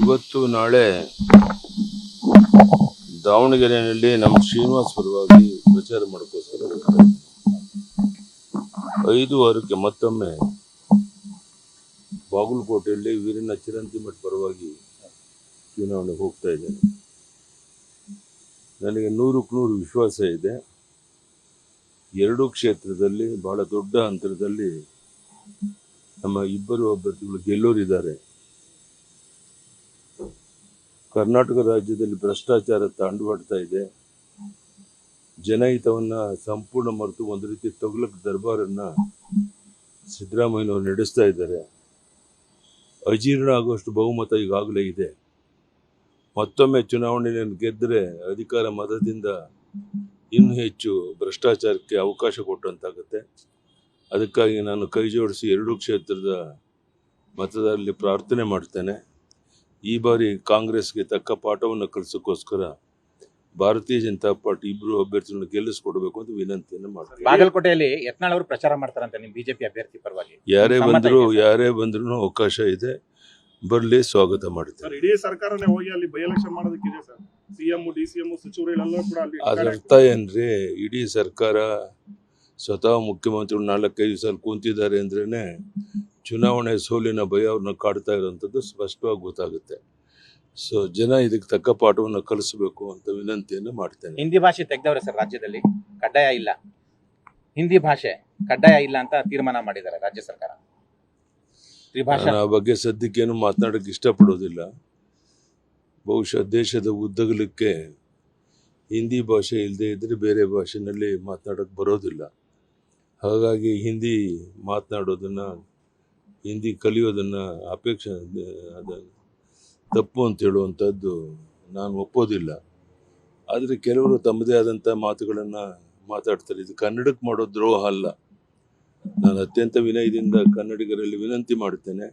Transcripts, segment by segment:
ಇವತ್ತು ನಾಳೆ ದಾವಣಗೆರೆಯಲ್ಲಿ ನಮ್ಮ ಶ್ರೀನಿವಾಸ್ ಪರವಾಗಿ ಪ್ರಚಾರ ಮಾಡೋಕ್ಕೋಸ್ಕರ ಹೋಗ್ತಾ ಇದ್ದೀನಿ. 5 ಮತ್ತೊಮ್ಮೆ ಬಾಗಲಕೋಟೆಯಲ್ಲಿ ವೀರಣ್ಣ ಚಿರಂತಿಮಠ್ ಪರವಾಗಿ ಚುನಾವಣೆಗೆ ಹೋಗ್ತಾ ಇದ್ದೇನೆ. ನನಗೆ 100% ವಿಶ್ವಾಸ ಇದೆ. 2 ಕ್ಷೇತ್ರದಲ್ಲಿ ಬಹಳ ದೊಡ್ಡ ಅಂತರದಲ್ಲಿ ನಮ್ಮ ಇಬ್ಬರು ಅಭ್ಯರ್ಥಿಗಳು ಗೆಲ್ಲೋರಿದ್ದಾರೆ. ಕರ್ನಾಟಕ ರಾಜ್ಯದಲ್ಲಿ ಭ್ರಷ್ಟಾಚಾರ ತಾಂಡವಾಡ್ತಾ ಇದೆ. ಜನಹಿತವನ್ನ ಸಂಪೂರ್ಣ ಮರೆತು ಒಂದು ರೀತಿ ತೊಗಲಕ್ ದರ್ಬಾರನ್ನ ಸಿದ್ದರಾಮಯ್ಯನವರು ನಡೆಸ್ತಾ ಇದ್ದಾರೆ. ಅಜೀರ್ಣ ಆಗುವಷ್ಟು ಬಹುಮತ ಈಗಾಗಲೇ ಇದೆ. ಮತ್ತೊಮ್ಮೆ ಚುನಾವಣೆಯನ್ನು ಗೆದ್ದರೆ ಅಧಿಕಾರ ಮತದಿಂದ ಇನ್ನೂ ಹೆಚ್ಚು ಭ್ರಷ್ಟಾಚಾರಕ್ಕೆ ಅವಕಾಶ ಕೊಟ್ಟಂತಾಗುತ್ತೆ. ಅದಕ್ಕಾಗಿ ನಾನು ಕೈ ಜೋಡಿಸಿ 2 ಕ್ಷೇತ್ರದ ಮತದಾರರಲ್ಲಿ ಪ್ರಾರ್ಥನೆ ಮಾಡ್ತೇನೆ. ಈ ಬಾರಿ ಕಾಂಗ್ರೆಸ್ಗೆ ತಕ್ಕ ಪಾಠವನ್ನು ಕಲಿಸೋಕ್ಕೋಸ್ಕರ ಭಾರತೀಯ ಜನತಾ ಪಾರ್ಟಿ ಇಬ್ಬರು ಅಭ್ಯರ್ಥಿಗಳನ್ನು ಗೆಲ್ಲಿಸ್ಕೊಡ್ಬೇಕು ಅಂತ ವಿನಂತಿಯನ್ನು ಮಾಡ್ತೀನಿ. ಬಾಗಲಕೋಟೆಯಲ್ಲಿ ಯತ್ನಾಳ್ ಅವರು ಪ್ರಚಾರ ಮಾಡ್ತಾರಂತೆ ನಿಮ್ಮ ಬಿಜೆಪಿ ಅಭ್ಯರ್ಥಿ ಪರವಾಗಿ. ಯಾರೇ ಬಂದ್ರು ಅವಕಾಶ ಇದೆ, ಬರ್ಲಿ, ಸ್ವಾಗತ ಮಾಡ್ತಾರೆ. ಇಡೀ ಸರ್ಕಾರನೇ ಹೋಗಿ ಅಲ್ಲಿ ಬೈ ಎಲೆಕ್ಷನ್ ಮಾಡೋದಕ್ಕಿದೆ ಸರ್. ಸಿಎಂ ಡಿಸಿಎಂ ಸಚಿವರೆಲ್ಲ ಕೂಡ ಅಲ್ಲಿ. ಅದ್ರ ಅರ್ಥ ಏನ್ರಿ? ಇಡೀ ಸರ್ಕಾರ ಸ್ವತಃ ಮುಖ್ಯಮಂತ್ರಿಗಳು 4-5 ಸಲ ಕೂತಿದ್ದಾರೆ ಅಂದ್ರೇನೆ ಚುನಾವಣೆ ಸೋಲಿನ ಭಯ ಅವ್ರನ್ನ ಕಾಡ್ತಾ ಇರೋಂಥದ್ದು ಸ್ಪಷ್ಟವಾಗಿ ಗೊತ್ತಾಗುತ್ತೆ. ಸೊ ಜನ ಇದಕ್ಕೆ ತಕ್ಕ ಪಾಠವನ್ನು ಕಲಿಸಬೇಕು ಅಂತ ವಿನಂತಿಯನ್ನು ಮಾಡ್ತೇನೆ. ಹಿಂದಿ ಭಾಷೆ ತೆಗೆದವ್ರೆ ಸರ್, ರಾಜ್ಯದಲ್ಲಿ ಕಡ್ಡಾಯ ಇಲ್ಲ, ಹಿಂದಿ ಭಾಷೆ ಕಡ್ಡಾಯ ಇಲ್ಲ ಅಂತ ತೀರ್ಮಾನ ಮಾಡಿದ್ದಾರೆ ರಾಜ್ಯ ಸರ್ಕಾರ. ನಾನು ಆ ಬಗ್ಗೆ ಸದ್ಯಕ್ಕೇನು ಮಾತನಾಡಕ್ಕೆ ಇಷ್ಟಪಡೋದಿಲ್ಲ. ಬಹುಶಃ ದೇಶದ ಉದ್ದಗಲಕ್ಕೆ ಹಿಂದಿ ಭಾಷೆ ಇಲ್ಲದೆ ಇದ್ರೆ ಬೇರೆ ಭಾಷೆನಲ್ಲಿ ಮಾತನಾಡಕ್ಕೆ ಬರೋದಿಲ್ಲ. ಹಾಗಾಗಿ ಹಿಂದಿ ಮಾತನಾಡೋದನ್ನು, ಹಿಂದಿ ಕಲಿಯೋದನ್ನು ಅದನ್ನು ತಪ್ಪು ಅಂತ ಹೇಳುವಂಥದ್ದು ನಾನು ಒಪ್ಪೋದಿಲ್ಲ. ಆದರೆ ಕೆಲವರು ತಮ್ಮದೇ ಆದಂಥ ಮಾತುಗಳನ್ನು ಮಾತಾಡ್ತಾರೆ. ಇದು ಕನ್ನಡಕ್ಕೆ ಮಾಡೋ ದ್ರೋಹ ಅಲ್ಲ. ನಾನು ಅತ್ಯಂತ ವಿನಯದಿಂದ ಕನ್ನಡಿಗರಲ್ಲಿ ವಿನಂತಿ ಮಾಡ್ತೇನೆ,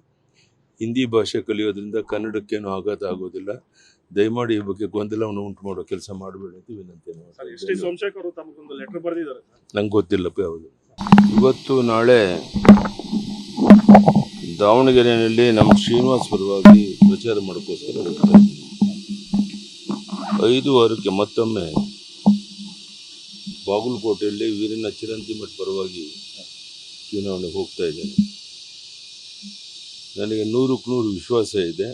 ಹಿಂದಿ ಭಾಷೆ ಕಲಿಯೋದ್ರಿಂದ ಕನ್ನಡಕ್ಕೇನು ಆಘಾತ ಆಗೋದಿಲ್ಲ. ದಯಮಾಡಿ ಈ ಬಗ್ಗೆ ಗೊಂದಲವನ್ನು ಉಂಟು ಮಾಡೋ ಕೆಲಸ ಮಾಡಬೇಡಿ ಅಂತ ವಿನಂತಿಯನ್ನು ಮಾಡ್ತೀನಿ. ನಂಗೆ ಗೊತ್ತಿಲ್ಲಪ್ಪ ಯಾವುದು. ಇವತ್ತು ನಾಳೆ ದಾವಣಗೆರೆಯಲ್ಲಿ ನಮ್ಮ ಶ್ರೀನಿವಾಸ್ ಪರವಾಗಿ ಪ್ರಚಾರ ಮಾಡೋಕ್ಕೋಸ್ಕರ ಹೋಗ್ತಾ ಇದ್ದೀನಿ. 5 ಮತ್ತೊಮ್ಮೆ ಬಾಗಲಕೋಟೆಯಲ್ಲಿ ವೀರಣ್ಣ ಚಿರಂತಿಮಠ್ ಪರವಾಗಿ ಚುನಾವಣೆಗೆ ಹೋಗ್ತಾ ಇದ್ದೇನೆ. ನನಗೆ 100% ವಿಶ್ವಾಸ ಇದೆ.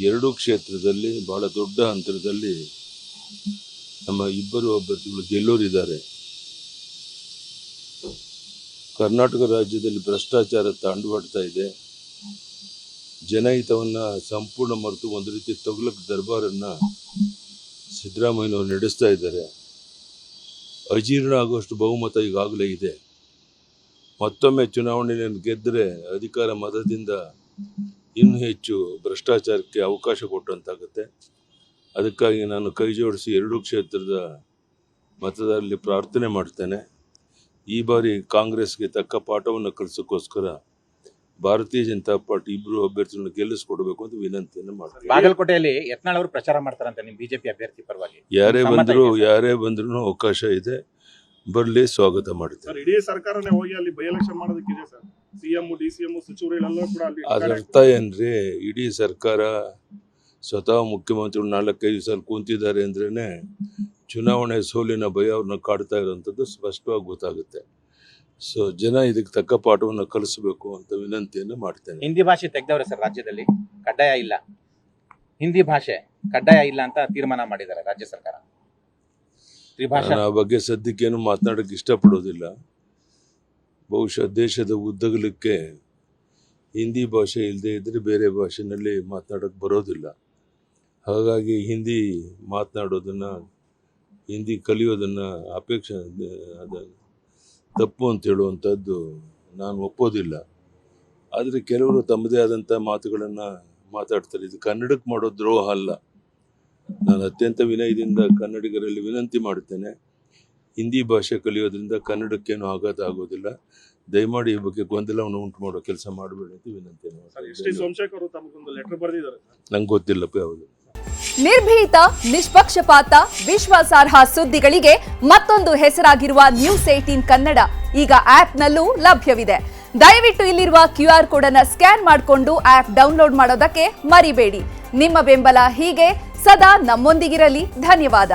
2 ಕ್ಷೇತ್ರದಲ್ಲಿ ಬಹಳ ದೊಡ್ಡ ಅಂತರದಲ್ಲಿ ನಮ್ಮ ಇಬ್ಬರು ಅಭ್ಯರ್ಥಿಗಳು ಗೆಲ್ಲೋರಿದ್ದಾರೆ. ಕರ್ನಾಟಕ ರಾಜ್ಯದಲ್ಲಿ ಭ್ರಷ್ಟಾಚಾರ ತಾಂಡವಾಡ್ತಾ ಇದೆ. ಜನಹಿತವನ್ನ ಸಂಪೂರ್ಣ ಮರೆತು ಒಂದು ರೀತಿ ತೊಗಲಕ್ ದರ್ಬಾರನ್ನ ಸಿದ್ದರಾಮಯ್ಯನವರು ನಡೆಸ್ತಾ ಇದ್ದಾರೆ. ಅಜೀರ್ಣ ಆಗುವಷ್ಟು ಬಹುಮತ ಈಗಾಗಲೇ ಇದೆ. ಮತ್ತೊಮ್ಮೆ ಚುನಾವಣೆಯನ್ನು ಗೆದ್ದರೆ ಅಧಿಕಾರ ಮತದಿಂದ ಇನ್ನೂ ಹೆಚ್ಚು ಭ್ರಷ್ಟಾಚಾರಕ್ಕೆ ಅವಕಾಶ ಕೊಟ್ಟಂತಾಗುತ್ತೆ. ಅದಕ್ಕಾಗಿ ನಾನು ಕೈ ಜೋಡಿಸಿ 2 ಕ್ಷೇತ್ರದ ಮತದಾರರಲ್ಲಿ ಪ್ರಾರ್ಥನೆ ಮಾಡ್ತೇನೆ. ಈ ಬಾರಿ ಕಾಂಗ್ರೆಸ್ಗೆ ತಕ್ಕ ಪಾಠವನ್ನು ಕಲಿಸೋಕ್ಕೋಸ್ಕರ ಭಾರತೀಯ ಜನತಾ ಪಾರ್ಟಿ ಇಬ್ಬರು ಅಭ್ಯರ್ಥಿಗಳನ್ನು ಗೆಲ್ಲಿಸ್ಕೊಡ್ಬೇಕು ಅಂತ ವಿನಂತಿಯನ್ನು ಮಾಡ್ತೀನಿ. ಬಾಗಲಕೋಟೆಯಲ್ಲಿ ಯತ್ನಾಳ್ ಅವರು ಪ್ರಚಾರ ಮಾಡ್ತಾರಂತೆ ನಿಮ್ಮ ಬಿಜೆಪಿ ಅಭ್ಯರ್ಥಿ ಪರವಾಗಿ. ಯಾರೇ ಬಂದ್ರು ಅವಕಾಶ ಇದೆ, ಬರ್ಲಿ, ಸ್ವಾಗತ ಮಾಡ್ತಾರೆ. ಇಡೀ ಸರ್ಕಾರನೇ ಹೋಗಿ ಅಲ್ಲಿ ಬೈ ಎಲೆಕ್ಷನ್ ಮಾಡೋದಕ್ಕಿದೆ ಸರ್. ಸಿಎಂ ಡಿಸಿಎಂ ಸಚಿವರೆಲ್ಲ ಕೂಡ ಅಲ್ಲಿ. ಅದ್ರ ಅರ್ಥ ಏನ್ರಿ? ಇಡೀ ಸರ್ಕಾರ ಸ್ವತಃ ಮುಖ್ಯಮಂತ್ರಿಗಳು 4-5 ಸಲ ಕೂತಿದ್ದಾರೆ ಅಂದ್ರೇನೆ ಚುನಾವಣೆ ಸೋಲಿನ ಭಯ ಅವ್ರನ್ನ ಕಾಡ್ತಾ ಇರೋಂಥದ್ದು ಸ್ಪಷ್ಟವಾಗಿ ಗೊತ್ತಾಗುತ್ತೆ. ಸೊ ಜನ ಇದಕ್ಕೆ ತಕ್ಕ ಪಾಠವನ್ನು ಕಲಿಸಬೇಕು ಅಂತ ವಿನಂತಿಯನ್ನು ಮಾಡ್ತೇನೆ. ಹಿಂದಿ ಭಾಷೆ ತೆಗೆದವ್ರೆ ಸರ್, ರಾಜ್ಯದಲ್ಲಿ ಕಡ್ಡಾಯ ಇಲ್ಲ, ಹಿಂದಿ ಭಾಷೆ ಕಡ್ಡಾಯ ಇಲ್ಲ ಅಂತ ತೀರ್ಮಾನ ಮಾಡಿದ್ದಾರೆ ರಾಜ್ಯ ಸರ್ಕಾರ. ನಾನು ಆ ಬಗ್ಗೆ ಸದ್ಯಕ್ಕೇನು ಮಾತನಾಡಕ್ಕೆ ಇಷ್ಟಪಡೋದಿಲ್ಲ. ಬಹುಶಃ ದೇಶದ ಉದ್ದಗಲಕ್ಕೆ ಹಿಂದಿ ಭಾಷೆ ಇಲ್ಲದೆ ಇದ್ರೆ ಬೇರೆ ಭಾಷೆನಲ್ಲಿ ಮಾತನಾಡಕ್ಕೆ ಬರೋದಿಲ್ಲ. ಹಾಗಾಗಿ ಹಿಂದಿ ಮಾತನಾಡೋದನ್ನು, ಹಿಂದಿ ಕಲಿಯೋದನ್ನು ಅದನ್ನು ತಪ್ಪು ಅಂತ ಹೇಳುವಂಥದ್ದು ನಾನು ಒಪ್ಪೋದಿಲ್ಲ. ಆದರೆ ಕೆಲವರು ತಮ್ಮದೇ ಆದಂಥ ಮಾತುಗಳನ್ನು ಮಾತಾಡ್ತಾರೆ. ಇದು ಕನ್ನಡಕ್ಕೆ ಮಾಡೋ ದ್ರೋಹ ಅಲ್ಲ. ನಾನು ಅತ್ಯಂತ ವಿನಯದಿಂದ ಕನ್ನಡಿಗರಲ್ಲಿ ವಿನಂತಿ ಮಾಡ್ತೇನೆ, ಹಿಂದಿ ಭಾಷೆ ಕಲಿಯೋದ್ರಿಂದ ಕನ್ನಡಕ್ಕೇನು ಆಘಾತ ಆಗೋದಿಲ್ಲ. ದಯಮಾಡಿ ಈ ಬಗ್ಗೆ ಗೊಂದಲವನ್ನು ಉಂಟು ಮಾಡೋ ಕೆಲಸ ಮಾಡಬೇಡಿ ಅಂತ ವಿನಂತಿಯನ್ನು ಮಾಡ್ತೀನಿ. ನಂಗೆ ಗೊತ್ತಿಲ್ಲಪ್ಪ ಯಾವುದು. ನಿರ್ಭೀತ, ನಿಷ್ಪಕ್ಷಪಾತ, ವಿಶ್ವಾಸಾರ್ಹ ಸುದ್ದಿಗಳಿಗೆ ಮತ್ತೊಂದು ಹೆಸರಾಗಿರುವ ನ್ಯೂಸ್ 18 ಕನ್ನಡ ಈಗ ಆಪ್ನಲ್ಲೂ ಲಭ್ಯವಿದೆ. ದಯವಿಟ್ಟು ಇಲ್ಲಿರುವ QR ಕೋಡ್ ಅನ್ನು ಸ್ಕ್ಯಾನ್ ಮಾಡಿಕೊಂಡು ಆಪ್ ಡೌನ್ಲೋಡ್ ಮಾಡೋದಕ್ಕೆ ಮರಿಬೇಡಿ. ನಿಮ್ಮ ಬೆಂಬಲ ಹೀಗೆ ಸದಾ ನಮ್ಮೊಂದಿಗಿರಲಿ. ಧನ್ಯವಾದ.